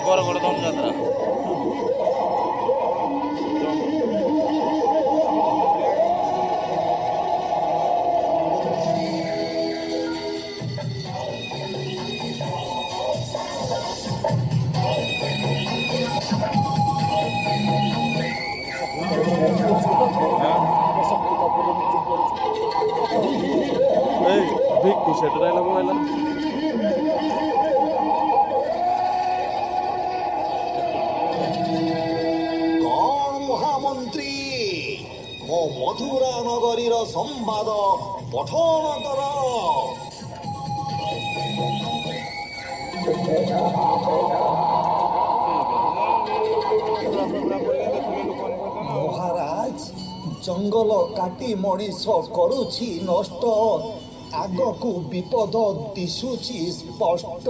বড় ধনুযাত্রা ভিক্ষু সেটা ডায়লগ বললাম ମହାମନ୍ତ୍ରୀ ମୋ ମଥୁରା ନଗରୀର ସମ୍ବାଦ ପଠନ କର। ମହାରାଜ ଜଙ୍ଗଲ କାଟି ମଣିଷ କରୁଛି ନଷ୍ଟ, ଆଗକୁ ବିପଦ ଦିଶୁଛି ସ୍ପଷ୍ଟ।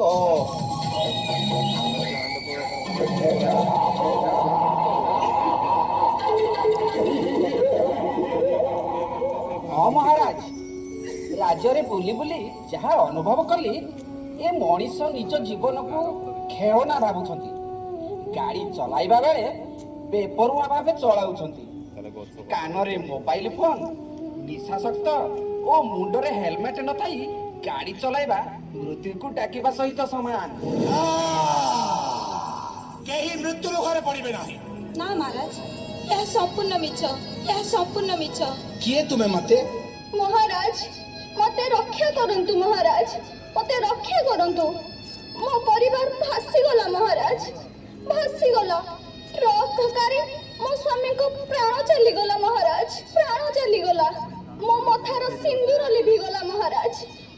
ହଁ ମହାରାଜ, ରାଜ୍ୟରେ ବୁଲି ବୁଲି ଯାହା ଅନୁଭବ କଲି, ଏ ମଣିଷ ନିଜ ଜୀବନକୁ ଖେଳନା ଭାବୁଛନ୍ତି। ଗାଡ଼ି ଚଲାଇବା ବେଳେ ବେପରୁଆ ଭାବେ ଚଳାଉଛନ୍ତି। କାନରେ ମୋବାଇଲ ଫୋନ, ନିଶାସକ୍ତ ଓ ମୁଣ୍ଡରେ ହେଲମେଟ ନଥାଇ ଗାଡ଼ି ଚଲାଇବା ମୃତ୍ୟୁକୁ ଡାକିବା ସହିତ ସମାନ। କେହି ମୃତ୍ୟୁ ମୁଖରେ ପଡ଼ିବେ ନାହିଁ। ନା ମହାରାଜ, ଏହା ସମ୍ପୂର୍ଣ୍ଣ ମିଛ, ଏହା ସମ୍ପୂର୍ଣ୍ଣ ମିଛ। କିଏ ତୁମେ ମତେ? ମହାରାଜ, ମତେ ରକ୍ଷା କରନ୍ତୁ ମହାରାଜ, ମତେ ରକ୍ଷା କରନ୍ତୁ। ମୋ ପରିବାର ଭାସିଗଲା ମହାରାଜ, ଭାସିଗଲା। ଟ୍ରକ୍ ଧକ୍କାରେ ମୋ ସ୍ୱାମୀଙ୍କ ପ୍ରାଣ ଚାଲିଗଲା ମହାରାଜ, ପ୍ରାଣ ଚାଲିଗଲା। ମୋ ମଥାର ସିନ୍ଦୁର ଲିଭିଗଲା ମହାରାଜ।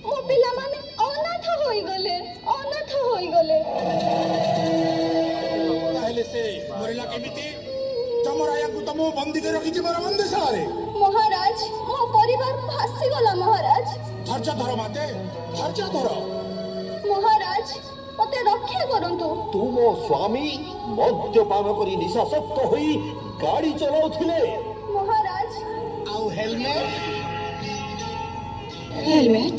ମୋ ପିଲାମାନେ ଅନାଥ ହୋଇଗଲେ, ଅନାଥ ହୋଇଗଲେ। ତାହେଲେ ସେ ମରିଲା କେମିତି? ଯମରାଜାଙ୍କୁ ତମ ବନ୍ଦୀ କରି ରଖିଛି ମୋର ବନ୍ଦିଶାଳାରେ। ମହାରାଜ, ମୋ ପରିବାର ଭାସିଗଲା ମହାରାଜ। ଧୈର୍ଯ୍ୟ ଧର ମାତେ, ଧୈର୍ଯ୍ୟ ଧର। ମହାରାଜ, ମତେ ରକ୍ଷା କରନ୍ତୁ। ତୁମ ସ୍ୱାମୀ ମଦ୍ୟପାନ କରି ନିଶାସକ୍ତ ହୋଇ ଗାଡ଼ି ଚଲାଉଥିଲେ। ମହାରାଜ, ଆଉ ହେଲମେଟ? ହେଲମେଟ?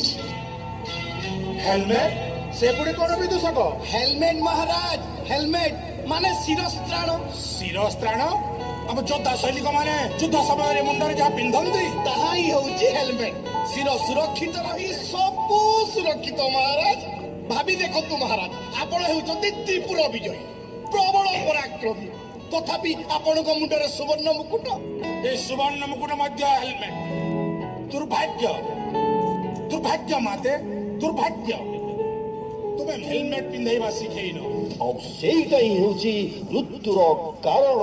ହେଲମେଟ ସେଗୁଡିକ କଣ ବିଦୂଷକ? ହେଲମେଟ ମହାରାଜ, ହେଲମେଟ ମାନେ ଶିରସ୍ତ୍ରାଣ। ଶିରସ୍ତ୍ରାଣ? ଆମ ଯୋଦ୍ଧା ସୈନିକ ମାନେ ଯୁଦ୍ଧ ସମୟରେ ମୁଣ୍ଡରେ ଯାହା ପିନ୍ଧନ୍ତି ତାହା ହିଁ ହଉଛି ହେଲମେଟ। ଶିର ସୁରକ୍ଷିତ ରହି ସବୁ ସୁରକ୍ଷିତ ମହାରାଜ। ଭାବି ଦେଖନ୍ତୁ ମହାରାଜ, ଆପଣ ହେଉଛନ୍ତି ତ୍ରିପୁର ବିଜୟୀ, ପ୍ରବଳ ପରାକ୍ରମୀ, ତଥାପି ଆପଣଙ୍କ ମୁଣ୍ଡରେ ସୁବର୍ଣ୍ଣ ମୁକୁଟ। ଏ ସୁବର୍ଣ୍ଣ ମୁକୁଟ ମଧ୍ୟ ହେଲମେଟ। ଦୁର୍ଭାଗ୍ୟ, ଦୁର୍ଭାଗ୍ୟ ମାତେ, ଦୁର୍ଭାଗ୍ୟ। ତୁମେ ହେଲମେଟ ପିନ୍ଧେଇବା ଶିଖେଇନ। ଆଉ ସେଇଟା ହିଁ ହେଉଛି ମୃତ୍ୟୁର କାରଣ।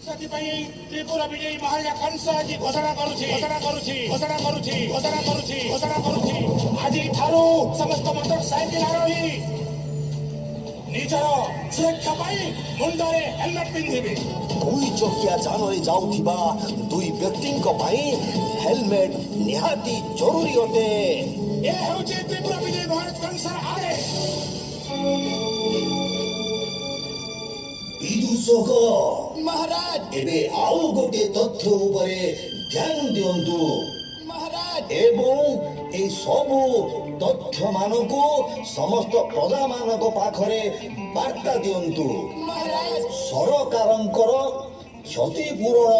ସେଥିପାଇଁ ତ୍ରିପୁର ବିଜୟୀ ମହାରାଜା କଂସ ଆଜି ଘୋଷଣା କରୁଛି, ଘୋଷଣା କରୁଛି, ଘୋଷଣା କରୁଛି, ଘୋଷଣା କରୁଛି, ଘୋଷଣା କରୁଛି, ଆଜିଠାରୁ ସମସ୍ତ ମୋଟର ସାଇକେଲ ଆରୋହୀ ନିଜର ସୁରକ୍ଷା ପାଇଁ ମୁଣ୍ଡରେ ହେଲମେଟ ପିନ୍ଧିବେ। ଦୁଇ ଚକିଆ ଯାନରେ ଯାଉଥିବା ଦୁଇ ବ୍ୟକ୍ତିଙ୍କ ପାଇଁ ହେଲମେଟ ନିହାତି ଜରୁରୀ ଅଟେ। ଏ ହେଉଛି ତ୍ରିପୁର ବିଜୟୀ ମହାରାଜ କଂସର ଆଦେଶ। ବିଦୂଷକ ମହାରାଜ, ଏବେ ଆଉ ଗୋଟିଏ ତଥ୍ୟ ଉପରେ ଧ୍ୟାନ ଦିଅନ୍ତୁ ମହାରାଜ, ଏବଂ এই ସବୁ ତଥ୍ୟ ମାନଙ୍କୁ ସମସ୍ତ ପ୍ରଜାମାନଙ୍କ ପାଖରେ ବାର୍ତ୍ତା ଦିଅନ୍ତୁ। ସରକାରଙ୍କର କ୍ଷତିପୂରଣ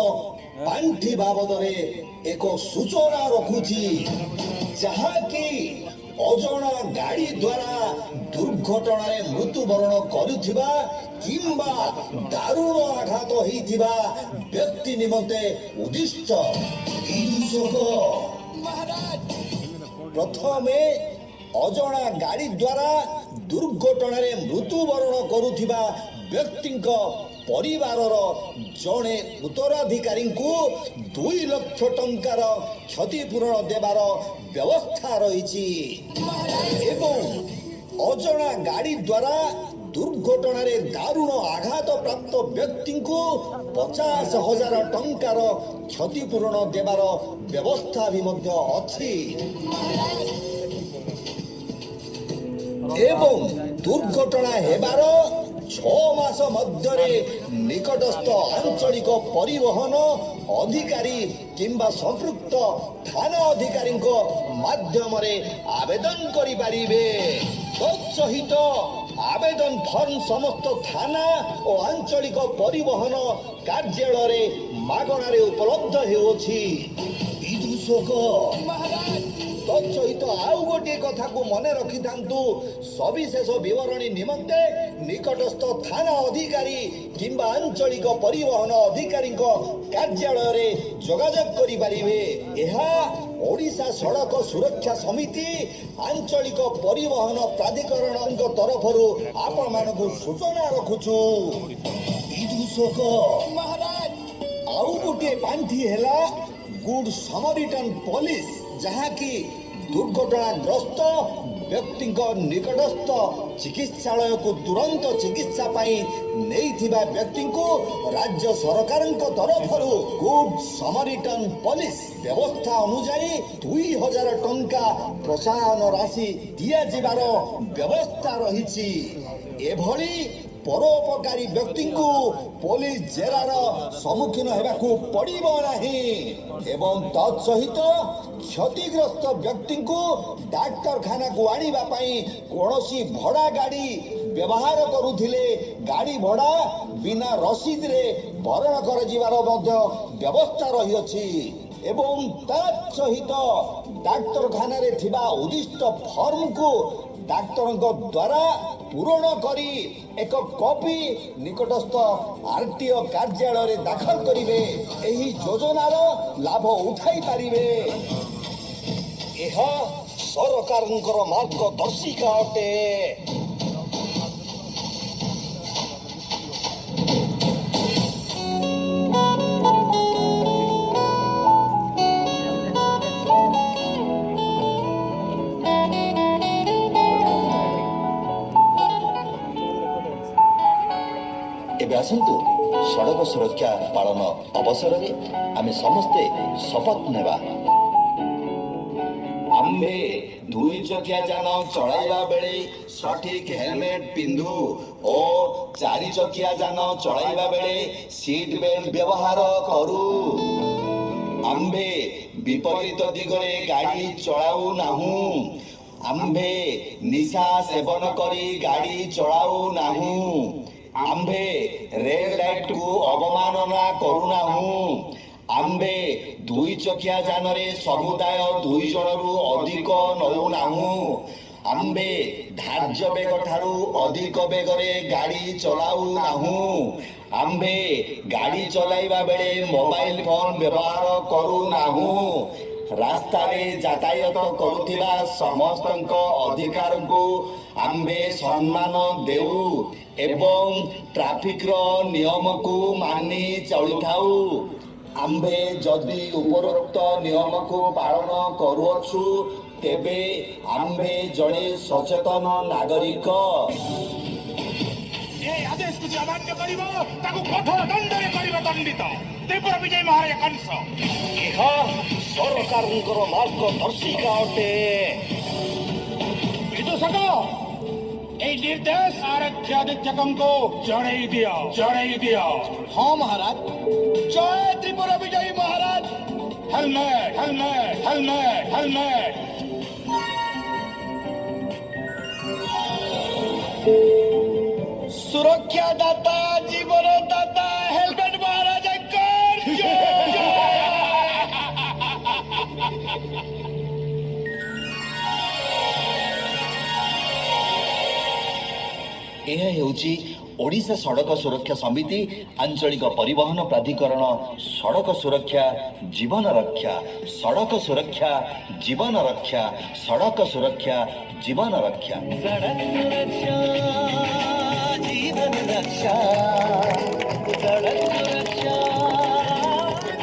ପାଣ୍ଠି ବାବଦରେ ଏକ ସୂଚନା ରଖୁଛି, ଯାହାକି ଅଜଣା ଗାଡ଼ି ଦ୍ୱାରା ଦୁର୍ଘଟଣାରେ ମୃତ୍ୟୁବରଣ କରୁଥିବା କିମ୍ବା ଦାରୁଣ ଆଘାତ ହେଇଥିବା ବ୍ୟକ୍ତି ନିମନ୍ତେ ଉଦ୍ଦିଷ୍ଟ। ପ୍ରଥମେ ଅଜଣା ଗାଡ଼ି ଦ୍ୱାରା ଦୁର୍ଘଟଣାରେ ମୃତ୍ୟୁବରଣ କରୁଥିବା ବ୍ୟକ୍ତିଙ୍କ ପରିବାରର ଜଣେ ଉତ୍ତରାଧିକାରୀଙ୍କୁ 2 ଲକ୍ଷ ଟଙ୍କାର କ୍ଷତିପୂରଣ ଦେବାର ବ୍ୟବସ୍ଥା ରହିଛି ଏବଂ ଅଜଣା ଗାଡ଼ି ଦ୍ୱାରା ଦୁର୍ଘଟଣାରେ ଦାରୁଣ ଆଘାତ ପ୍ରାପ୍ତ ବ୍ୟକ୍ତିଙ୍କୁ 50,000 ଟଙ୍କାର କ୍ଷତିପୂରଣ ଦେବାର ବ୍ୟବସ୍ଥା ବି ମଧ୍ୟ ଅଛି ଏବଂ ଦୁର୍ଘଟଣା ହେବାର 6 ମାସ ମଧ୍ୟରେ ନିକଟସ୍ଥ ଆଞ୍ଚଳିକ ପରିବହନ ଅଧିକାରୀ କିମ୍ବା ସମ୍ପୃକ୍ତ ଥାନା ଅଧିକାରୀଙ୍କ ମାଧ୍ୟମରେ ଆବେଦନ କରିପାରିବେ ତତ୍ସହିତ ଆବେଦନ ଫର୍ମ ସମସ୍ତ ଥାନା ଓ ଆଞ୍ଚଳିକ ପରିବହନ କାର୍ଯ୍ୟାଳୟରେ ମାଗଣାରେ ଉପଲବ୍ଧ ହେଉଅଛି ବିଦୂଷକ ତତ୍ସହିତ ଆଉ ଗୋଟିଏ କଥାକୁ ମନେ ରଖିଥାନ୍ତୁ ସବିଶେଷ ବିବରଣୀ ନିମନ୍ତେ ନିକଟସ୍ଥ ଥାନା ଅଧିକାରୀ କିମ୍ବା ଆଞ୍ଚଳିକ ପରିବହନ ଅଧିକାରୀଙ୍କ କାର୍ଯ୍ୟାଳୟରେ ଯୋଗାଯୋଗ କରିପାରିବେ ଏହା ଓଡ଼ିଶା ସଡ଼କ ସୁରକ୍ଷା ସମିତି ଆଞ୍ଚଳିକ ପରିବହନ ପ୍ରାଧିକରଣଙ୍କ ତରଫରୁ ଆପଣମାନଙ୍କୁ ସୂଚନା ରଖୁଛୁ ବିଦୂଷକ ଆଉ ଗୋଟିଏ ପାଣ୍ଠି ହେଲା ଗୁଡ୍ ସମରିଟନ ପୋଲିସ ଯାହାକି ଦୁର୍ଘଟଣାଗ୍ରସ୍ତ ବ୍ୟକ୍ତିଙ୍କ ନିକଟସ୍ଥ ଚିକିତ୍ସାଳୟକୁ ତୁରନ୍ତ ଚିକିତ୍ସା ପାଇଁ ନେଇଥିବା ବ୍ୟକ୍ତିଙ୍କୁ ରାଜ୍ୟ ସରକାରଙ୍କ ତରଫରୁ ଗୁଡ୍ ସମରିଟନ ପୋଲିସ ବ୍ୟବସ୍ଥା ଅନୁଯାୟୀ 2,000 ଟଙ୍କା ପ୍ରୋତ୍ସାହନ ରାଶି ଦିଆଯିବାର ବ୍ୟବସ୍ଥା ରହିଛି ଏଭଳି ପରୋପକାରୀ ବ୍ୟକ୍ତିଙ୍କୁ ପୋଲିସ ଜେରାର ସମ୍ମୁଖୀନ ହେବାକୁ ପଡ଼ିବ ନାହିଁ ଏବଂ ତତ୍ସହିତ କ୍ଷତିଗ୍ରସ୍ତ ବ୍ୟକ୍ତିଙ୍କୁ ଡାକ୍ତରଖାନାକୁ ଆଣିବା ପାଇଁ କୌଣସି ଭଡ଼ା ଗାଡ଼ି ବ୍ୟବହାର କରୁଥିଲେ ଗାଡ଼ି ଭଡ଼ା ବିନା ରସିଦରେ ଭରଣ କରାଯିବାର ମଧ୍ୟ ବ୍ୟବସ୍ଥା ରହିଅଛି ଏବଂ ତା ସହିତ ଡାକ୍ତରଖାନାରେ ଥିବା ଉଦ୍ଦିଷ୍ଟ ଫର୍ମକୁ ଡାକ୍ତରଙ୍କ ଦ୍ୱାରା ପୂରଣ କରି ଏକ କପି ନିକଟସ୍ଥ ଆରଟିଓ କାର୍ଯ୍ୟାଳୟରେ ଦାଖଲ କରିବେ ଏହି ଯୋଜନାର ଲାଭ ଉଠାଇ ପାରିବେ ଏହା ସରକାରଙ୍କର ମାର୍ଗଦର୍ଶିକା ଅଟେ ଏବେ ଆସନ୍ତୁ ସଡ଼କ ସୁରକ୍ଷା ପାଳନ ଅବସରରେ ଆମେ ସମସ୍ତେ ଶପଥ ନେବା ଆମ୍ଭେ 2 ଚକିଆ ଯାନ ଚଳାଇବା ବେଳେ ସଠିକ ହେଲମେଟ ପିନ୍ଧୁ ଓ 4 ଚକିଆ ଯାନ ଚଳାଇବା ବେଳେ ସିଟ୍ ବେଲ୍ଟ ବ୍ୟବହାର କରୁ ଆମ୍ଭେ ବିପରୀତ ଦିଗରେ ଗାଡ଼ି ଚଳାଉ ନାହୁଁ ଆମ୍ଭେ ନିଶା ସେବନ କରି ଗାଡ଼ି ଚଳାଉ ନାହୁଁ ଆମ୍ଭେ ରେଡ୍ ଲାଇଟକୁ ଅବମାନନା କରୁନାହୁଁ ଆମ୍ଭେ 2 ଚକିଆ ଯାନରେ ସମୁଦାୟ 2 ଜଣରୁ ଅଧିକ ନେଉନାହୁଁ ଆମ୍ଭେ ଧାର୍ଯ୍ୟ ବେଗ ଠାରୁ ଅଧିକ ବେଗରେ ଗାଡ଼ି ଚଲାଉ ନାହୁଁ ଆମ୍ଭେ ଗାଡ଼ି ଚଲାଇବା ବେଳେ ମୋବାଇଲ ଫୋନ ବ୍ୟବହାର କରୁନାହୁଁ ରାସ୍ତାରେ ଯାତାୟାତ କରୁଥିବା ସମସ୍ତଙ୍କ ଅଧିକାରକୁ ଆମ୍ଭେ ସମ୍ମାନ ଦେଉ ଏବଂ ଟ୍ରାଫିକର ନିୟମକୁ ମାନି ଚଳିଥାଉ ଆମ୍ଭେ ଯଦି ଉପରୋକ୍ତ ନିୟମକୁ ପାଳନ କରୁଅଛୁ ତେବେ ଆମ୍ଭେ ଜଣେ ସଚେତନ ନାଗରିକ ଏ ଆଦେଶକୁ ଯିଏ ଅମାନ୍ୟ କରିବ ତାକୁ କଠୋର ଦଣ୍ଡରେ କରିବ ଦଣ୍ଡିତ ତ୍ରିପୁରା ବିଜୟ ମହାରାଜ କଂସ ଏହା ସରକାରଙ୍କର ମାର୍ଗଦର୍ଶିକା ଅଟେ ବିଦୂଷକ এই নির্দেশ আরক্ষী অধীক্ষকଙ୍କୁ জଣାଇ ଦିଅ ହଁ ମହାରାଜ ଜୟ ତ୍ରିପୁରା ବିଜୟୀ ମହାରାଜ ହେଲମେଟ ହେଲମେଟ ହେଲମେଟ ହେଲମେଟ ସୁରକ୍ଷା ଦାତା ଜୀବନ ଦାତା ହେଲମେଟ ମହାରାଜଙ୍କର ଏହା ହେଉଛି ଓଡ଼ିଶା ସଡ଼କ ସୁରକ୍ଷା ସମିତି ଆଞ୍ଚଳିକ ପରିବହନ ପ୍ରାଧିକରଣ ସଡ଼କ ସୁରକ୍ଷା ଜୀବନ ରକ୍ଷା ସଡ଼କ ସୁରକ୍ଷା ଜୀବନ ରକ୍ଷା ସଡ଼କ ସୁରକ୍ଷା ଜୀବନ ରକ୍ଷା ଜୀବନ ରକ୍ଷା ସଡ଼କ ସୁରକ୍ଷା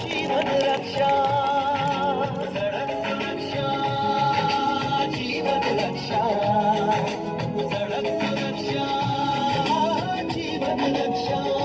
ଜୀବନ ରକ୍ଷା ସଡ଼କ ସୁରକ୍ଷା सड़क सुरक्षा जीवन रक्षा